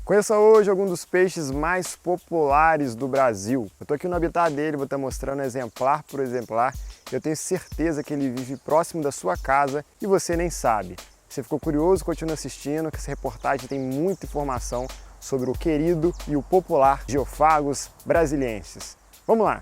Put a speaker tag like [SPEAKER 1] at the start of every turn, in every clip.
[SPEAKER 1] Conheça hoje algum dos peixes mais populares do Brasil. Eu estou aqui no habitat dele, vou estar mostrando exemplar por exemplar. Eu tenho certeza que ele vive próximo da sua casa e você nem sabe. Se ficou curioso, continue assistindo, que essa reportagem tem muita informação sobre o querido e o popular Geophagos brasiliensis. Vamos lá!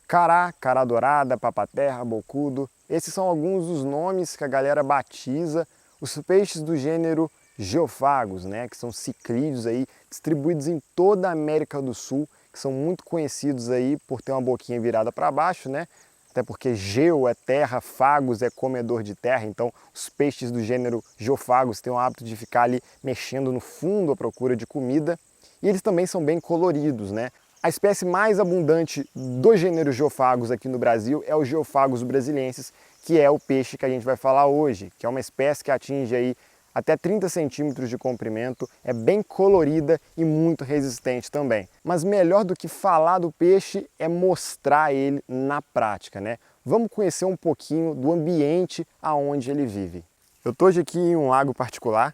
[SPEAKER 1] Cará, cará dourada, papaterra, bocudo, esses são alguns dos nomes que a galera batiza os peixes do gênero Geophagos, né, que são ciclídeos aí, distribuídos em toda a América do Sul, que são muito conhecidos aí por ter uma boquinha virada para baixo, né, até porque geo é terra, phagos é comedor de terra, então os peixes do gênero Geophagos têm o hábito de ficar ali mexendo no fundo à procura de comida, e eles também são bem coloridos, né. A espécie mais abundante do gênero Geophagos aqui no Brasil é o Geophagos brasiliensis, que é o peixe que a gente vai falar hoje, que é uma espécie que atinge aí até 30 centímetros de comprimento, é bem colorida e muito resistente também. Mas melhor do que falar do peixe é mostrar ele na prática, né? Vamos conhecer um pouquinho do ambiente aonde ele vive. Eu estou hoje aqui em um lago particular,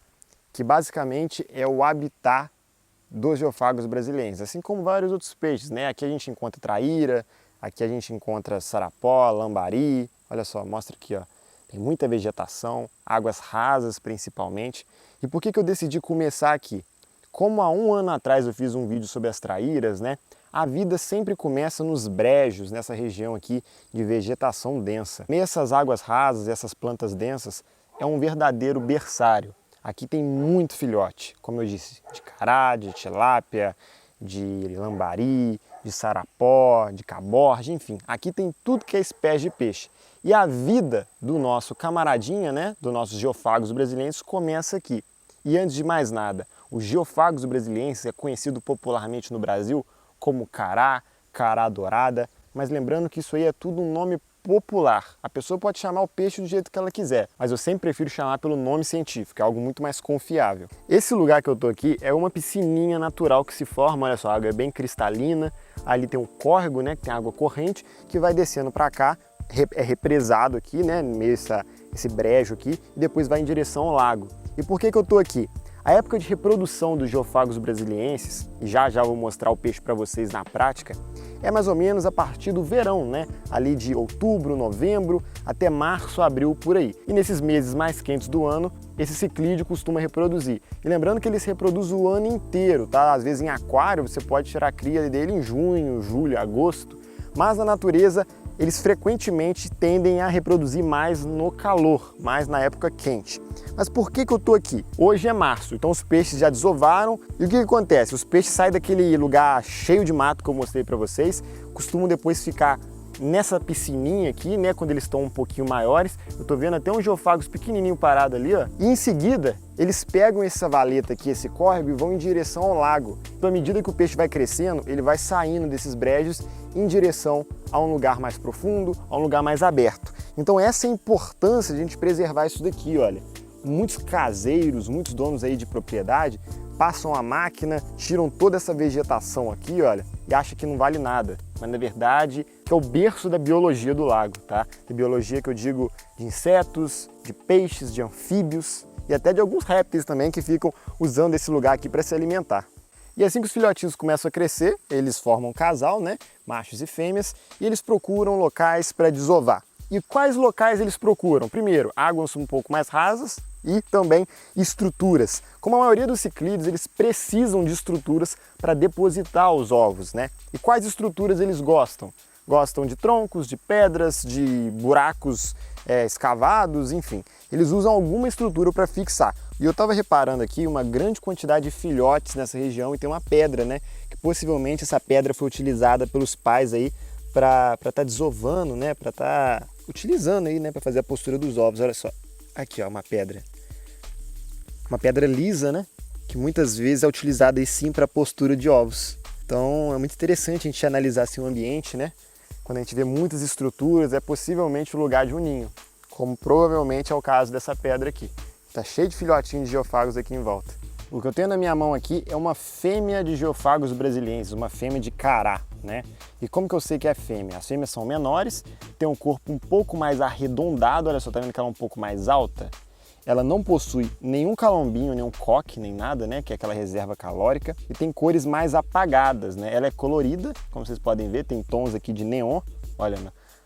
[SPEAKER 1] que basicamente é o habitat dos Geophagos brasiliensis, assim como vários outros peixes, né? Aqui a gente encontra traíra, aqui a gente encontra sarapó, lambari, olha só, mostra aqui, ó, tem muita vegetação, águas rasas principalmente. E por que eu decidi começar aqui? Como há um ano atrás eu fiz um vídeo sobre as traíras, né? A vida sempre começa nos brejos, nessa região aqui de vegetação densa. Nessas águas rasas, essas plantas densas, é um verdadeiro berçário. Aqui tem muito filhote, como eu disse, de cará, de tilápia, de lambari, de sarapó, de caborja, enfim. Aqui tem tudo que é espécie de peixe. E a vida do nosso camaradinha, né, do nosso Geophagos brasiliensis começa aqui. E antes de mais nada, o Geophagos brasiliensis é conhecido popularmente no Brasil como cará, cará dourada, mas lembrando que isso aí é tudo um nome popular. A pessoa pode chamar o peixe do jeito que ela quiser, mas eu sempre prefiro chamar pelo nome científico, é algo muito mais confiável. Esse lugar que eu tô aqui é uma piscininha natural que se forma, olha só, a água é bem cristalina, ali tem um córrego, né, que tem água corrente, que vai descendo para cá, é represado aqui, né, meio esse brejo aqui, e depois vai em direção ao lago. E por que eu tô aqui? A época de reprodução dos Geophagos brasiliensis, e já vou mostrar o peixe para vocês na prática, é mais ou menos a partir do verão, né? Ali de outubro, novembro, até março, abril, por aí. E nesses meses mais quentes do ano, esse ciclídeo costuma reproduzir. E lembrando que ele se reproduz o ano inteiro, tá? Às vezes em aquário você pode tirar a cria dele em junho, julho, agosto, mas na natureza eles frequentemente tendem a reproduzir mais no calor, mais na época quente. Mas por que eu estou aqui? Hoje é março, então os peixes já desovaram e o que acontece? Os peixes saem daquele lugar cheio de mato que eu mostrei para vocês, costumam depois ficar nessa piscininha aqui, né, quando eles estão um pouquinho maiores. Eu tô vendo até um Geophagos pequenininho parado ali, ó. E em seguida, eles pegam essa valeta aqui, esse córrego, e vão em direção ao lago. Então, à medida que o peixe vai crescendo, ele vai saindo desses brejos em direção a um lugar mais profundo, a um lugar mais aberto. Então, essa é a importância de a gente preservar isso daqui, olha. Muitos caseiros, muitos donos aí de propriedade, passam a máquina, tiram toda essa vegetação aqui, olha, e acham que não vale nada. Mas na verdade, que é o berço da biologia do lago, tá? Da biologia que eu digo de insetos, de peixes, de anfíbios e até de alguns répteis também que ficam usando esse lugar aqui para se alimentar. E assim que os filhotinhos começam a crescer, eles formam um casal, né? Machos e fêmeas, e eles procuram locais para desovar. E quais locais eles procuram? Primeiro, águas um pouco mais rasas e também estruturas. Como a maioria dos ciclídeos, eles precisam de estruturas para depositar os ovos, né? E quais estruturas eles gostam? Gostam de troncos, de pedras, de buracos escavados, enfim. Eles usam alguma estrutura para fixar. E eu estava reparando aqui uma grande quantidade de filhotes nessa região e tem uma pedra, né? Que possivelmente essa pedra foi utilizada pelos pais aí para estar desovando, né? Para estar utilizando aí, né? Para fazer a postura dos ovos. Olha só, aqui ó, uma pedra lisa, né? Que muitas vezes é utilizada aí sim para a postura de ovos. Então é muito interessante a gente analisar assim o ambiente, né? Quando a gente vê muitas estruturas, é possivelmente o lugar de um ninho, como provavelmente é o caso dessa pedra aqui. Está cheio de filhotinhos de geofagos aqui em volta. O que eu tenho na minha mão aqui é uma fêmea de geofagos brasilienses, uma fêmea de cará, né? E como que eu sei que é fêmea? As fêmeas são menores, tem um corpo um pouco mais arredondado, olha só, tá vendo que ela é um pouco mais alta? Ela não possui nenhum calombinho, nenhum coque, nem nada, né? Que é aquela reserva calórica. E tem cores mais apagadas, né? Ela é colorida, como vocês podem ver, tem tons aqui de neon. Olha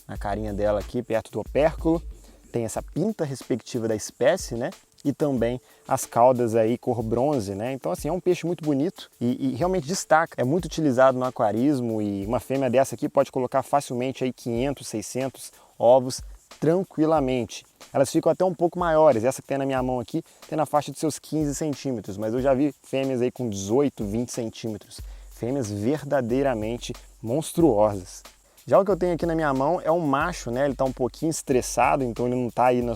[SPEAKER 1] na carinha dela aqui, perto do opérculo. Tem essa pinta respectiva da espécie, né? E também as caudas aí cor bronze, né? Então assim, é um peixe muito bonito e realmente destaca. É muito utilizado no aquarismo e uma fêmea dessa aqui pode colocar facilmente aí 500, 600 ovos tranquilamente. Elas ficam até um pouco maiores. Essa que tem na minha mão aqui tem na faixa de seus 15 centímetros, mas eu já vi fêmeas aí com 18, 20 centímetros. Fêmeas verdadeiramente monstruosas. Já o que eu tenho aqui na minha mão é um macho, né? Ele está um pouquinho estressado, então ele não está aí no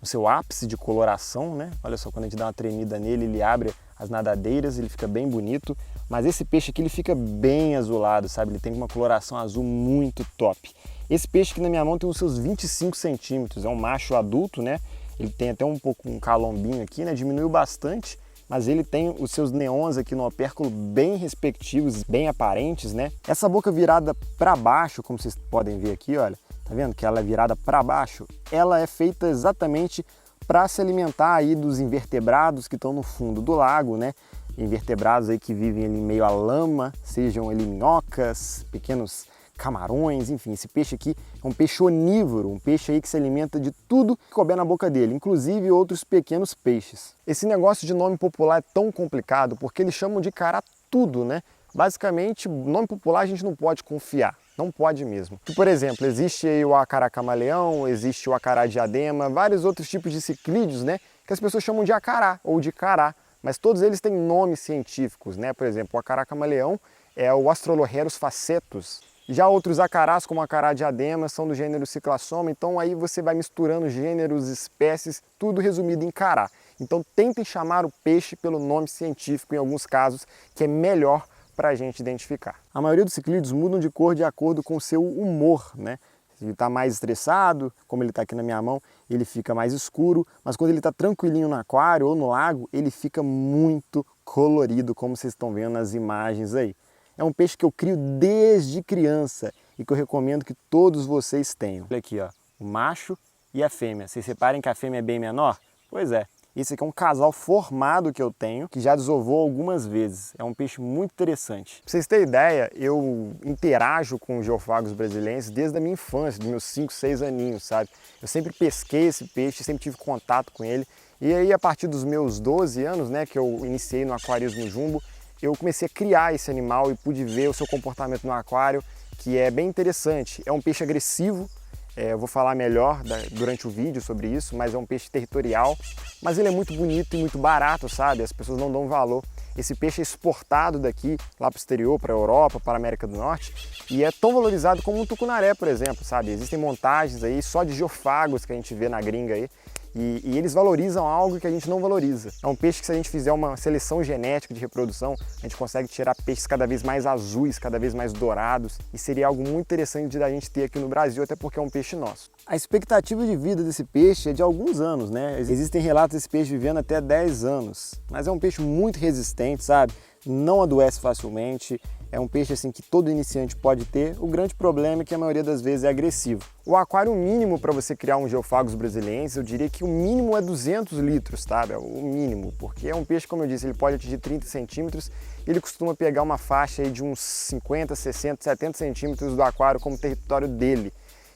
[SPEAKER 1] seu ápice de coloração, né? Olha só, quando a gente dá uma tremida nele, ele abre as nadadeiras, ele fica bem bonito. Mas esse peixe aqui, ele fica bem azulado, sabe? Ele tem uma coloração azul muito top. Esse peixe aqui na minha mão tem os seus 25 centímetros, é um macho adulto, né? Ele tem até um pouco um calombinho aqui, né? Diminuiu bastante, mas ele tem os seus neons aqui no opérculo bem respectivos, bem aparentes, né? Essa boca virada para baixo, como vocês podem ver aqui, olha, tá vendo que ela é virada para baixo? Ela é feita exatamente para se alimentar aí dos invertebrados que estão no fundo do lago, né? Invertebrados aí que vivem ali em meio à lama, sejam ali minhocas, pequenos camarões, enfim, esse peixe aqui é um peixe onívoro, um peixe aí que se alimenta de tudo que couber na boca dele, inclusive outros pequenos peixes. Esse negócio de nome popular é tão complicado porque eles chamam de cará tudo, né? Basicamente, nome popular a gente não pode confiar, não pode mesmo. Por exemplo, existe aí o acará camaleão, existe o acará diadema, vários outros tipos de ciclídeos, né? Que as pessoas chamam de acará ou de cará, mas todos eles têm nomes científicos, né? Por exemplo, o acará camaleão é o Astrolocheros facetus. Já outros acarás, como o acará diadema, são do gênero Cyclasoma, então aí você vai misturando gêneros, espécies, tudo resumido em cará. Então tentem chamar o peixe pelo nome científico em alguns casos, que é melhor para a gente identificar. A maioria dos ciclídeos mudam de cor de acordo com o seu humor, né? Se ele está mais estressado, como ele está aqui na minha mão, ele fica mais escuro, mas quando ele está tranquilinho no aquário ou no lago, ele fica muito colorido, como vocês estão vendo nas imagens aí. É um peixe que eu crio desde criança e que eu recomendo que todos vocês tenham. Olha aqui, ó, o macho e a fêmea. Vocês reparem que a fêmea é bem menor? Pois é. Esse aqui é um casal formado que eu tenho, que já desovou algumas vezes. É um peixe muito interessante. Pra vocês terem ideia, eu interajo com os geofagos brasileiros desde a minha infância, dos meus 5, 6 aninhos, sabe? Eu sempre pesquei esse peixe, sempre tive contato com ele. E aí, a partir dos meus 12 anos, né, que eu iniciei no aquarismo jumbo, eu comecei a criar esse animal e pude ver o seu comportamento no aquário, que é bem interessante. É um peixe agressivo, eu vou falar melhor durante o vídeo sobre isso, mas é um peixe territorial, mas ele é muito bonito e muito barato, sabe? As pessoas não dão valor. Esse peixe é exportado daqui lá para o exterior, para a Europa, para a América do Norte, e é tão valorizado como um tucunaré, por exemplo, sabe? Existem montagens aí só de geofagos que a gente vê na gringa aí, e eles valorizam algo que a gente não valoriza. É um peixe que, se a gente fizer uma seleção genética de reprodução, a gente consegue tirar peixes cada vez mais azuis, cada vez mais dourados, e seria algo muito interessante da gente ter aqui no Brasil, até porque é um peixe nosso. A expectativa de vida desse peixe é de alguns anos, né? Existem relatos desse peixe vivendo até 10 anos, mas é um peixe muito resistente, sabe? Não adoece facilmente, é um peixe assim que todo iniciante pode ter. O grande problema é que a maioria das vezes é agressivo. O aquário mínimo para você criar um geofagos brasiliensis, eu diria que o mínimo é 200 litros, tá? É o mínimo, porque é um peixe, como eu disse, ele pode atingir 30 centímetros, ele costuma pegar uma faixa aí de uns 50, 60, 70 centímetros do aquário como território dele.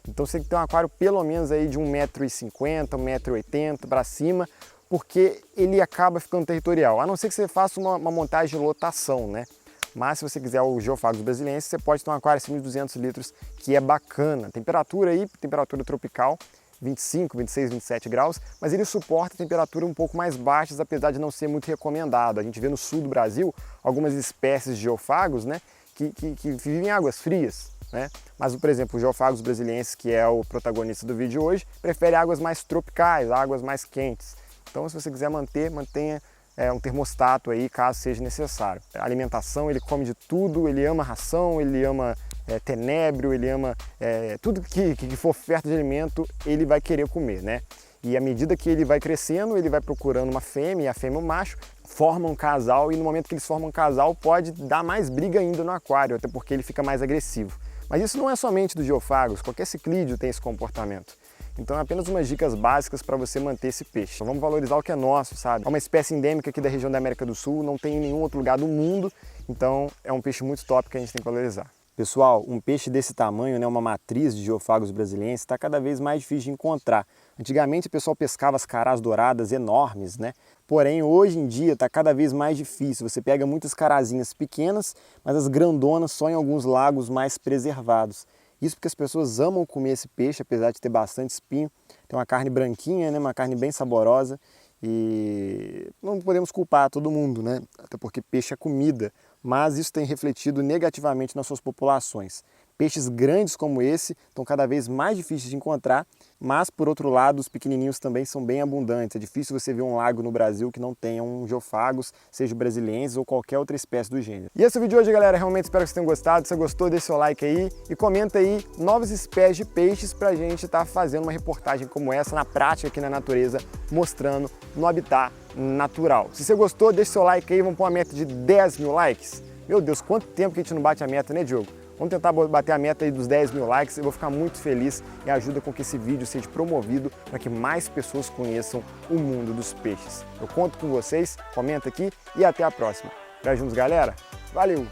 [SPEAKER 1] Então você tem que ter um aquário pelo menos aí de 1,50 m, 1,80 m para cima, porque ele acaba ficando territorial, a não ser que você faça uma montagem de lotação, né? Mas se você quiser o geofagos brasiliensis, você pode ter um aquário acima de 200 litros, que é bacana. Temperatura aí, temperatura tropical, 25, 26, 27 graus, mas ele suporta temperaturas um pouco mais baixas, apesar de não ser muito recomendado. A gente vê no sul do Brasil algumas espécies de geofagos, né, que vivem em águas frias, né? Mas, por exemplo, o Geofagos brasiliensis, que é o protagonista do vídeo hoje, prefere águas mais tropicais, águas mais quentes. Então, se você quiser mantenha um termostato aí, caso seja necessário. A alimentação, ele come de tudo, ele ama ração, ele ama tenebro, ele ama tudo que for oferta de alimento, ele vai querer comer, né? E à medida que ele vai crescendo, ele vai procurando uma fêmea, e a fêmea e o macho formam um casal, e no momento que eles formam um casal, pode dar mais briga ainda no aquário, até porque ele fica mais agressivo. Mas isso não é somente dos geofagos, qualquer ciclídeo tem esse comportamento. Então é apenas umas dicas básicas para você manter esse peixe. Então vamos valorizar o que é nosso, sabe? É uma espécie endêmica aqui da região da América do Sul, não tem em nenhum outro lugar do mundo, então é um peixe muito top que a gente tem que valorizar. Pessoal, um peixe desse tamanho, né, uma matriz de Geofagos brasiliensis, está cada vez mais difícil de encontrar. Antigamente o pessoal pescava as carás douradas enormes, né? Porém, hoje em dia está cada vez mais difícil. Você pega muitas carazinhas pequenas, mas as grandonas só em alguns lagos mais preservados. Isso porque as pessoas amam comer esse peixe, apesar de ter bastante espinho. Tem uma carne branquinha, né? Uma carne bem saborosa. E não podemos culpar todo mundo, né? Até porque peixe é comida. Mas isso tem refletido negativamente nas suas populações. Peixes grandes como esse estão cada vez mais difíceis de encontrar, mas por outro lado os pequenininhos também são bem abundantes. É difícil você ver um lago no Brasil que não tenha um geofagos, seja brasiliensis ou qualquer outra espécie do gênero. E esse é o vídeo de hoje, galera. Realmente espero que vocês tenham gostado. Se você gostou, deixa seu like aí e comenta aí novas espécies de peixes pra gente estar fazendo uma reportagem como essa na prática aqui na natureza, mostrando no habitat natural. Se você gostou, deixa seu like aí. Vamos pôr uma meta de 10 mil likes. Meu Deus, quanto tempo que a gente não bate a meta, né, Diogo? Vamos tentar bater a meta aí dos 10 mil likes, eu vou ficar muito feliz e ajuda com que esse vídeo seja promovido para que mais pessoas conheçam o mundo dos peixes. Eu conto com vocês, comenta aqui e até a próxima. Tamo juntos, galera. Valeu!